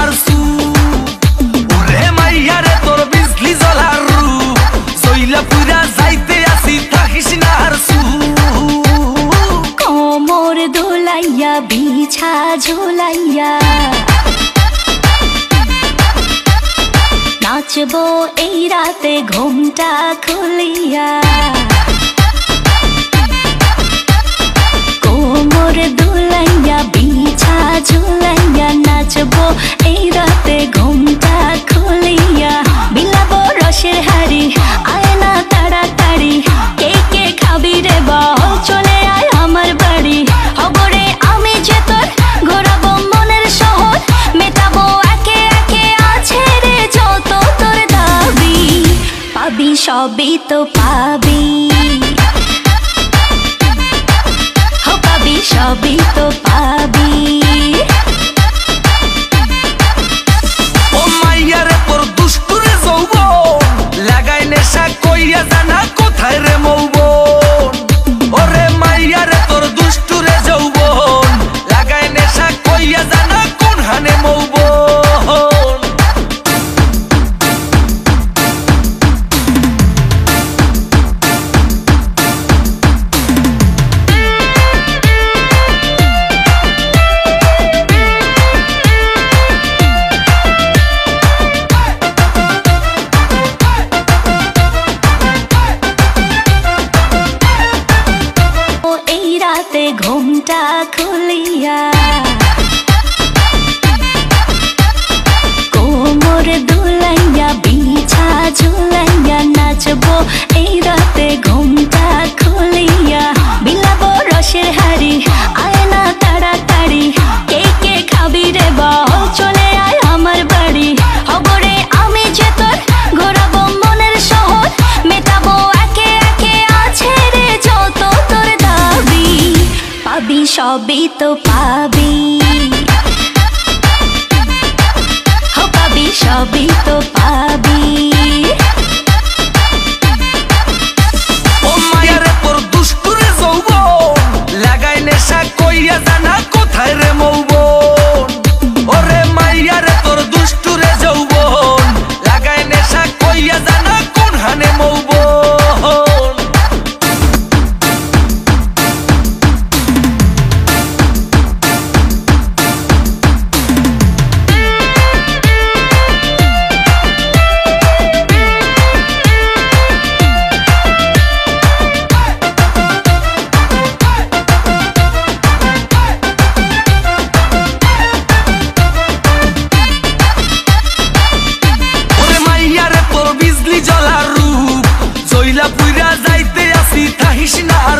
আর সু ওরে মাইয়া রে তোর বিজলি জ্বলার রূপ জইলা পুরা যাইতে আসি থাকিস না আর সু কোমর দোলাইয়া বিছা ঝোলাইয়া নাচবো এই রাতে ঘুমটা খুলিয়া কোমর দোলাইয়া বিছা ঝোলাইয়া নাচবো এই রাতে ঘুমটা খুলিয়া বিলাবো রসের হাড়ি আয় না তাড়াতাড়ি কে কে খাবি রে বল চলে আয় আমার বাড়ি হবরে আমি যে তোর ঘোরাবো মনের শহর মেটাবো একে একে আছে রে যত তোর দাবি পাবি সবই তো পাবি সবই তো পাবি ও মাইয়া রে তোর দুষ্টুরে যৌবন লাগাই নেশা কইয়া জানা কোথায় রে মৌবন ওরে মাইয়া রে তোর দুষ্টুরে যৌবন লাগাই নেশা কইয়া জানা কোন হানে মৌবন ঘুমটা খুলিয়া কোমর দোলাইয়া বিছা ঝুলাইয়া নাচবো এই রাতে ঘুমটা খুলিয়া বিলাবো রসের হাড়ি আয় না তাড়াতাড়ি কে কে খাবি রে বল চলে আয় আমার বাড়ি হবরে আমি যে তোর ঘোরাবো মনের শহর মেটাবো একে একে আছে রে যত তোর দাবি পাবি সবই তো পাবি পাবি সবই তো পাবি ও মাইয়া রে তোর দুষ্টুরে যৌবন লাগাই নেশা কইয়া জানা কোথায় রে মৌবন ওরে মাইয়া রে তোর দুষ্টুরে যৌবন লাগাই নেশা কইয়া জানা কোন হানে মৌবন বিজলি জ্বলার রূপ জইলা পুইরা যাইতে আসি থাকিস না আর